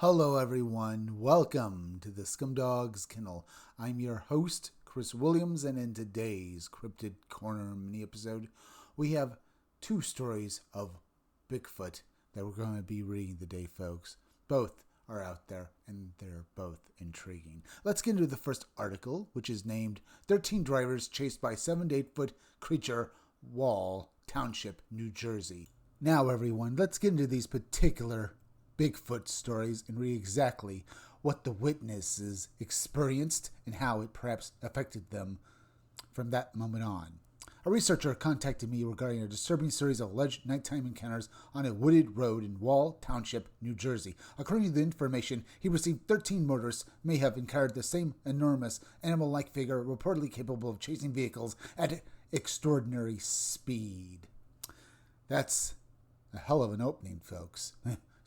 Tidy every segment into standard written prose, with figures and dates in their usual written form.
Hello, everyone. Welcome to the Scumdogs Kennel. I'm your host, Chris Williams, and in today's Cryptid Corner mini episode, we have two stories of Bigfoot that we're going to be reading today, folks. Both are out there, and they're both intriguing. Let's get into the first article, which is named 13 Drivers Chased by 7 to 8 Foot Creature, Wall, Township, New Jersey. Now, everyone, let's get into these particular Bigfoot stories and read exactly what the witnesses experienced and how it perhaps affected them from that moment on. A researcher contacted me regarding a disturbing series of alleged nighttime encounters on a wooded road in Wall Township, New Jersey. According to the information he received, 13 motorists may have encountered the same enormous animal-like figure reportedly capable of chasing vehicles at extraordinary speed. That's a hell of an opening, folks.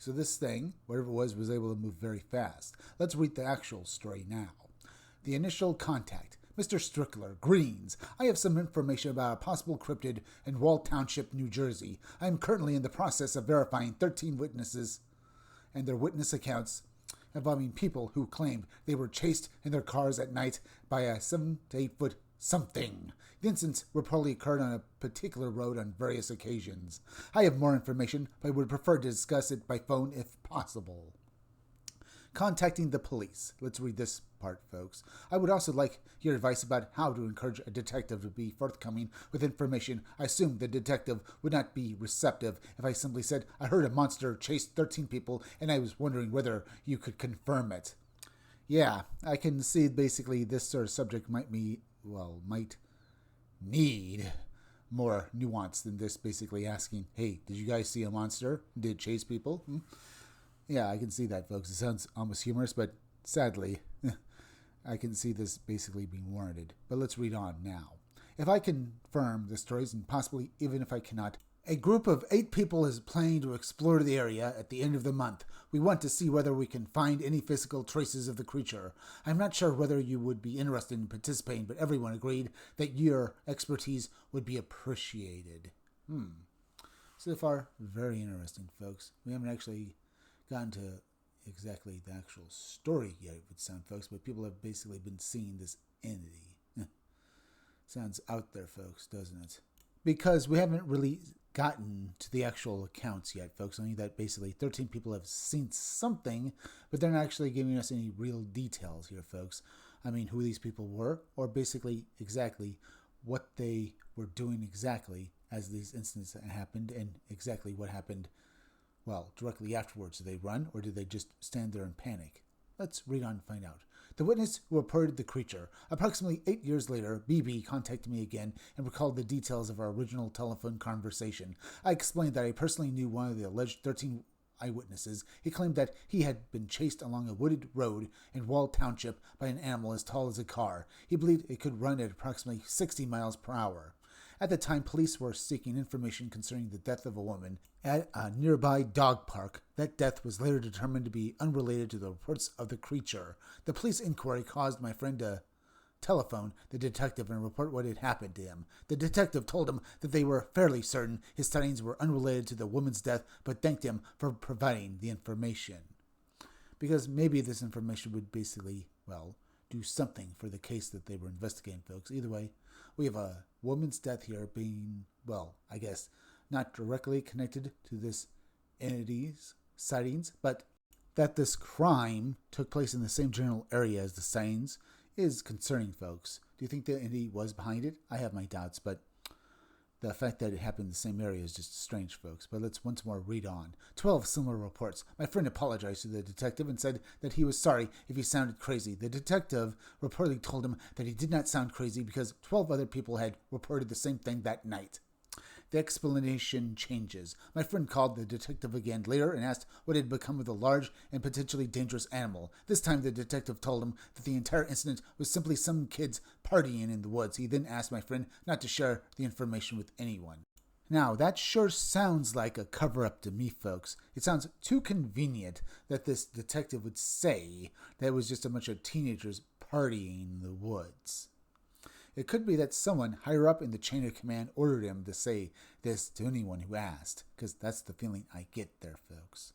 So this thing, whatever it was able to move very fast. Let's read the actual story now. The initial contact. Mr. Strickler, Greens. I have some information about a possible cryptid in Wall Township, New Jersey. I am currently in the process of verifying 13 witnesses and their witness accounts involving people who claimed they were chased in their cars at night by a 7 to 8 foot something. The incidents reportedly occurred on a particular road on various occasions. I have more information, but I would prefer to discuss it by phone if possible. Contacting the police. Let's read this part, folks. I would also like your advice about how to encourage a detective to be forthcoming with information. I assume the detective would not be receptive if I simply said, I heard a monster chase 13 people, and I was wondering whether you could confirm it. Yeah, I can see basically this sort of subject might need more nuance than this, basically asking, hey, did you guys see a monster? Did it chase people? Yeah, I can see that, folks. It sounds almost humorous, but sadly, I can see this basically being warranted. But let's read on now. If I confirm the stories, and possibly even if I cannot, a group of 8 people is planning to explore the area at the end of the month. We want to see whether we can find any physical traces of the creature. I'm not sure whether you would be interested in participating, but everyone agreed that your expertise would be appreciated. So far, very interesting, folks. We haven't actually gotten to exactly the actual story yet, it would sound, folks, but people have basically been seeing this entity. Sounds out there, folks, doesn't it? Because we haven't really gotten to the actual accounts yet, folks. Only that basically 13 people have seen something, but they're not actually giving us any real details here, folks. I mean, who these people were, or basically exactly what they were doing exactly as these incidents happened, and exactly what happened, well, directly afterwards. Did they run, or did they just stand there in panic? Let's read on and find out. The witness who reported the creature. Approximately 8 years later, BB contacted me again and recalled the details of our original telephone conversation. I explained that I personally knew one of the alleged 13 eyewitnesses. He claimed that he had been chased along a wooded road in Wall Township by an animal as tall as a car. He believed it could run at approximately 60 miles per hour. At the time, police were seeking information concerning the death of a woman at a nearby dog park. That death was later determined to be unrelated to the reports of the creature. The police inquiry caused my friend to telephone the detective and report what had happened to him. The detective told him that they were fairly certain his sightings were unrelated to the woman's death, but thanked him for providing the information. Because maybe this information would basically, do something for the case that they were investigating, folks. Either way, we have a woman's death here being, I guess, not directly connected to this entity's sightings, but that this crime took place in the same general area as the sightings is concerning, folks. Do you think the entity was behind it? I have my doubts, but the fact that it happened in the same area is just strange, folks. But let's once more read on. 12 similar reports. My friend apologized to the detective and said that he was sorry if he sounded crazy. The detective reportedly told him that he did not sound crazy because 12 other people had reported the same thing that night. The explanation changes. My friend called the detective again later and asked what had become of the large and potentially dangerous animal. This time the detective told him that the entire incident was simply some kids partying in the woods. He then asked my friend not to share the information with anyone. Now, that sure sounds like a cover-up to me, folks. It sounds too convenient that this detective would say that it was just a bunch of teenagers partying in the woods. It could be that someone higher up in the chain of command ordered him to say this to anyone who asked, because that's the feeling I get there, folks.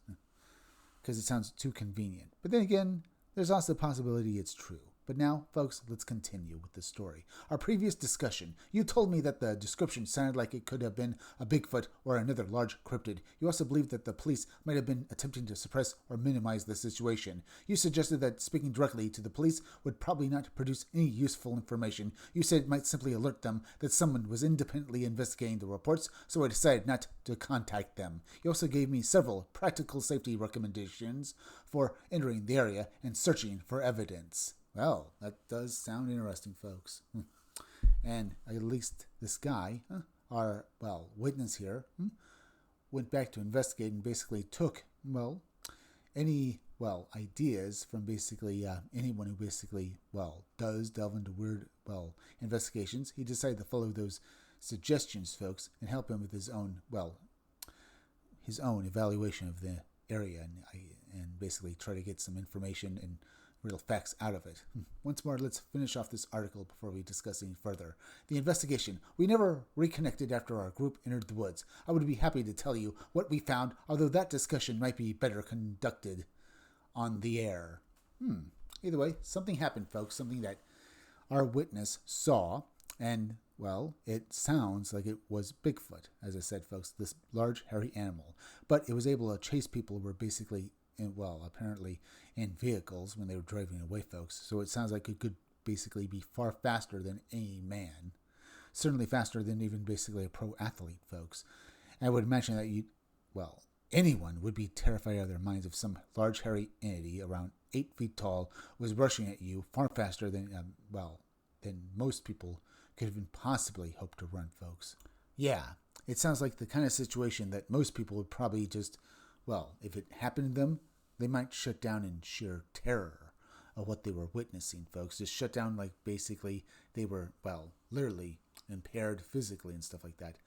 because it sounds too convenient. But then again, there's also the possibility it's true. But now, folks, let's continue with the story. Our previous discussion, you told me that the description sounded like it could have been a Bigfoot or another large cryptid. You also believed that the police might have been attempting to suppress or minimize the situation. You suggested that speaking directly to the police would probably not produce any useful information. You said it might simply alert them that someone was independently investigating the reports, so I decided not to contact them. You also gave me several practical safety recommendations for entering the area and searching for evidence. Well, that does sound interesting, folks. And at least this guy, our, witness here, went back to investigate and basically took, any, ideas from basically anyone who basically, does delve into weird, investigations. He decided to follow those suggestions, folks, and help him with his own evaluation of the area and basically try to get some information and real facts out of it. Once more, let's finish off this article before we discuss any further. The investigation. We never reconnected after our group entered the woods. I would be happy to tell you what we found, although that discussion might be better conducted on the air. Either way, something happened, folks. Something that our witness saw, and, it sounds like it was Bigfoot, as I said, folks, this large, hairy animal. But it was able to chase people who were basically apparently in vehicles when they were driving away, folks. So it sounds like it could basically be far faster than any man. Certainly faster than even basically a pro athlete, folks. And I would imagine that anyone would be terrified out of their minds if some large hairy entity around 8 feet tall was rushing at you far faster than most people could even possibly hope to run, folks. Yeah, it sounds like the kind of situation that most people would probably just, if it happened to them, they might shut down in sheer terror of what they were witnessing, folks. Just shut down like basically they were, literally impaired physically and stuff like that.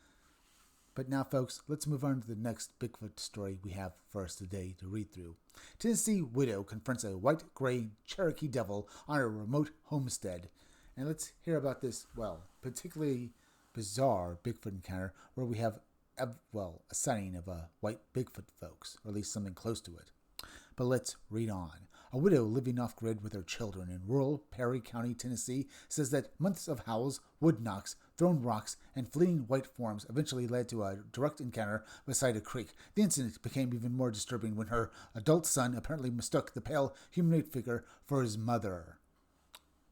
But now, folks, let's move on to the next Bigfoot story we have for us today to read through. Tennessee widow confronts a white-gray Cherokee devil on a remote homestead. And let's hear about this, particularly bizarre Bigfoot encounter where we have a sighting of a white Bigfoot, folks, or at least something close to it. But let's read on. A widow living off-grid with her children in rural Perry County, Tennessee, says that months of howls, wood knocks, thrown rocks, and fleeing white forms eventually led to a direct encounter beside a creek. The incident became even more disturbing when her adult son apparently mistook the pale humanoid figure for his mother.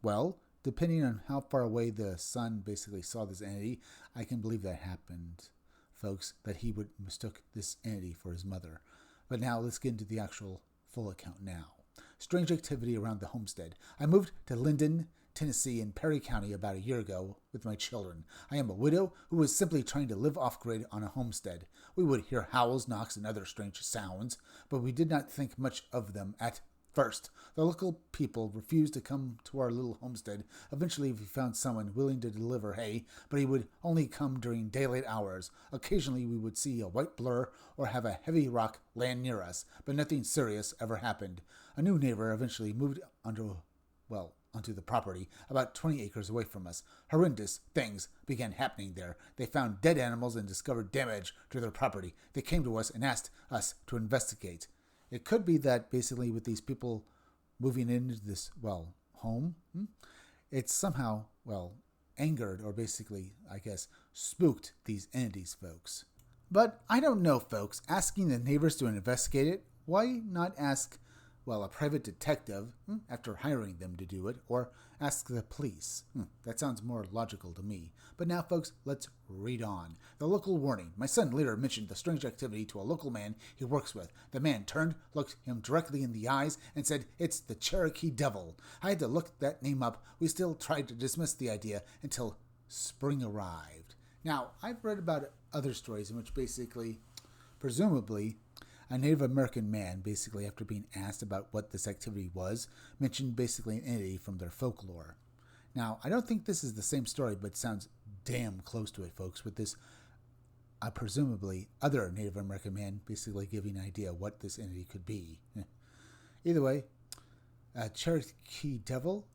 Well, depending on how far away the son basically saw this entity, I can believe that happened, folks, that he would mistook this entity for his mother. But now let's get into the actual full account now. Strange activity around the homestead. I moved to Linden, Tennessee in Perry County about a year ago with my children. I am a widow who was simply trying to live off-grid on a homestead. We would hear howls, knocks, and other strange sounds, but we did not think much of them at first. The local people refused to come to our little homestead. Eventually we found someone willing to deliver hay, but he would only come during daylight hours. Occasionally we would see a white blur or have a heavy rock land near us, but nothing serious ever happened. A new neighbor eventually moved onto the property, about 20 acres away from us. Horrendous things began happening there. They found dead animals and discovered damage to their property. They came to us and asked us to investigate. It could be that basically with these people moving into this, home, it's somehow, angered or basically, I guess, spooked these entities, folks. But I don't know, folks. Asking the neighbors to investigate it, why not ask, a private detective after hiring them to do it, or ask the police? That sounds more logical to me. But now, folks, let's read on. The local warning. My son later mentioned the strange activity to a local man he works with. The man turned, looked him directly in the eyes, and said, "It's the Cherokee devil." I had to look that name up. We still tried to dismiss the idea until spring arrived. Now, I've read about other stories in which basically, presumably, a Native American man, basically after being asked about what this activity was, mentioned basically an entity from their folklore. Now, I don't think this is the same story, but it sounds damn close to it, folks, with this presumably other Native American man basically giving an idea what this entity could be. Either way, Cherokee devil,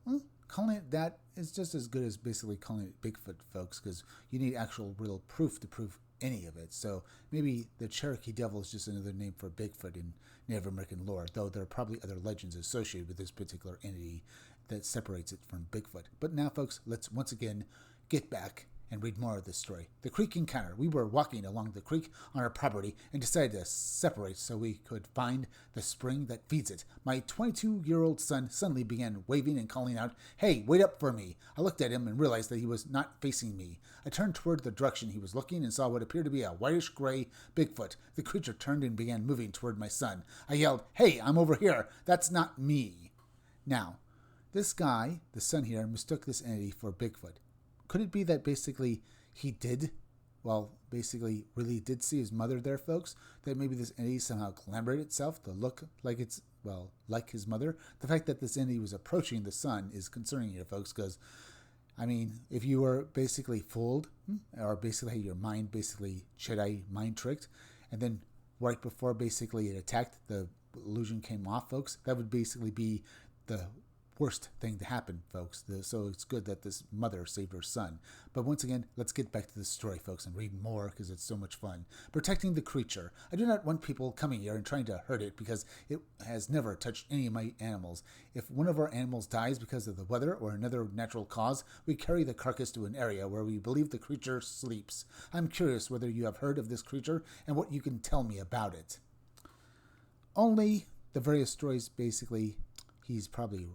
calling it that is just as good as basically calling it Bigfoot, folks, because you need actual real proof to prove any of it. So maybe the Cherokee Devil is just another name for Bigfoot in Native American lore, though there are probably other legends associated with this particular entity that separates it from Bigfoot. But now, folks, let's once again get back and read more of this story. The creek encounter. We were walking along the creek on our property and decided to separate so we could find the spring that feeds it. My 22-year-old son suddenly began waving and calling out, "Hey, wait up for me." I looked at him and realized that he was not facing me. I turned toward the direction he was looking and saw what appeared to be a whitish-gray Bigfoot. The creature turned and began moving toward my son. I yelled, "Hey, I'm over here. That's not me." Now, this guy, the son here, mistook this entity for Bigfoot. Could it be that basically he did, basically really did see his mother there, folks? That maybe this entity somehow glamored itself to look like it's, like his mother? The fact that this entity was approaching the son is concerning here, folks, because, I mean, if you were basically fooled, or basically your mind basically Jedi mind tricked, and then right before basically it attacked, the illusion came off, folks, that would basically be the worst thing to happen, folks. So it's good that this mother saved her son. But once again, let's get back to the story, folks, and read more because it's so much fun. Protecting the creature. I do not want people coming here and trying to hurt it because it has never touched any of my animals. If one of our animals dies because of the weather or another natural cause, we carry the carcass to an area where we believe the creature sleeps. I'm curious whether you have heard of this creature and what you can tell me about it. Only the various stories basically he's probably,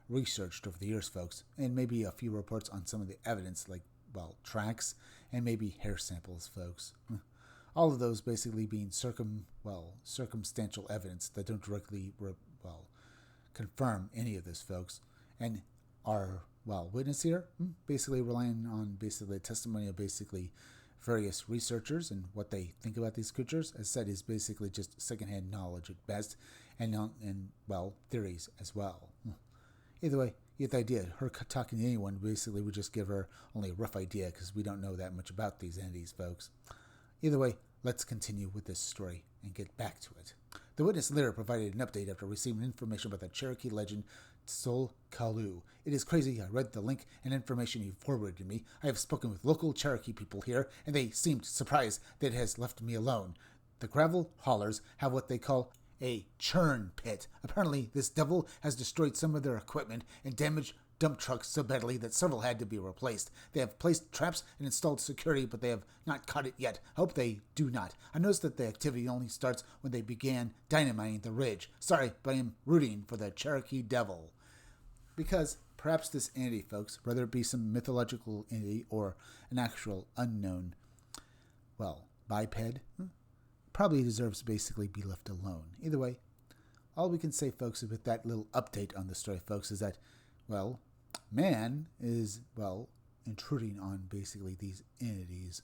researched over the years, folks, and maybe a few reports on some of the evidence, like, tracks, and maybe hair samples, folks. All of those basically being circumstantial evidence that don't directly, confirm any of this, folks. And our, witness here, basically relying on basically the testimony of basically various researchers and what they think about these creatures, as said, is basically just secondhand knowledge at best, and theories as well. Either way, you get the idea. Her talking to anyone basically would just give her only a rough idea because we don't know that much about these entities, folks. Either way, let's continue with this story and get back to it. The witness later provided an update after receiving information about the Cherokee legend Sol Kalu. It is crazy. I read the link and information you forwarded to me. I have spoken with local Cherokee people here, and they seemed surprised that it has left me alone. The gravel haulers have what they call a churn pit. Apparently, this devil has destroyed some of their equipment and damaged dump trucks so badly that several had to be replaced. They have placed traps and installed security, but they have not caught it yet. I hope they do not. I noticed that the activity only starts when they began dynamiting the ridge. Sorry, but I am rooting for the Cherokee Devil. Because perhaps this entity, folks, whether it be some mythological entity or an actual unknown, biped, probably deserves to basically be left alone. Either way, all we can say, folks, with that little update on the story, folks, is that, man is, intruding on basically these entities,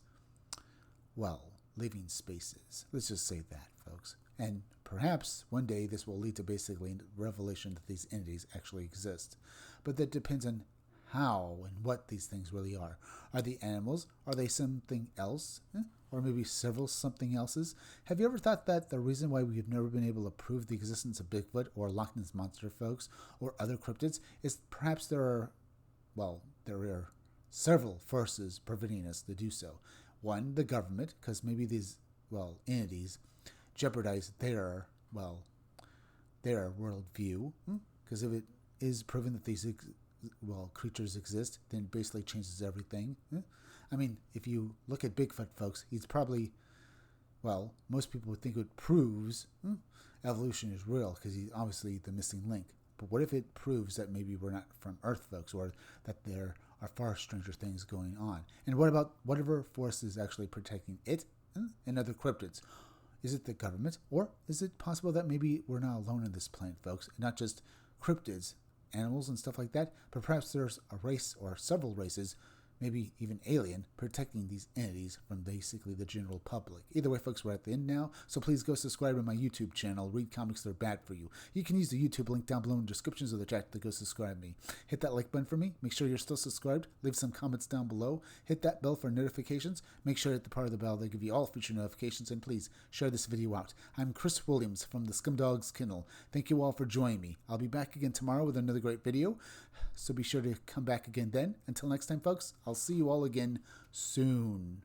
living spaces. Let's just say that, folks. And perhaps one day this will lead to basically a revelation that these entities actually exist. But that depends on how and what these things really are. Are they animals? Are they something else? Or maybe several something else's? Have you ever thought that the reason why we've never been able to prove the existence of Bigfoot or Loch Ness Monster, folks, or other cryptids, is perhaps there are several forces preventing us to do so. One, the government, because maybe these, entities jeopardize their worldview. Because if it is proven that these creatures exist, then it basically changes everything. I mean, if you look at Bigfoot, folks, he's probably, most people would think it proves evolution is real because he's obviously the missing link. But what if it proves that maybe we're not from Earth, folks, or that there are far stranger things going on? And what about whatever force is actually protecting it and other cryptids? Is it the government, or is it possible that maybe we're not alone on this planet, folks, and not just cryptids, animals and stuff like that, but perhaps there's a race or several races, maybe even alien, protecting these entities from basically the general public. Either way, folks, we're at the end now, so please go subscribe to my YouTube channel, Read Comics That Are Bad For You. You can use the YouTube link down below in the descriptions of the chat to go subscribe me. Hit that like button for me, make sure you're still subscribed, leave some comments down below, hit that bell for notifications, make sure to hit the part of the bell that give you all future notifications, and please share this video out. I'm Chris Williams from the Scumdogs Kennel. Thank you all for joining me. I'll be back again tomorrow with another great video, so be sure to come back again then. Until next time, folks, I'll see you all again soon.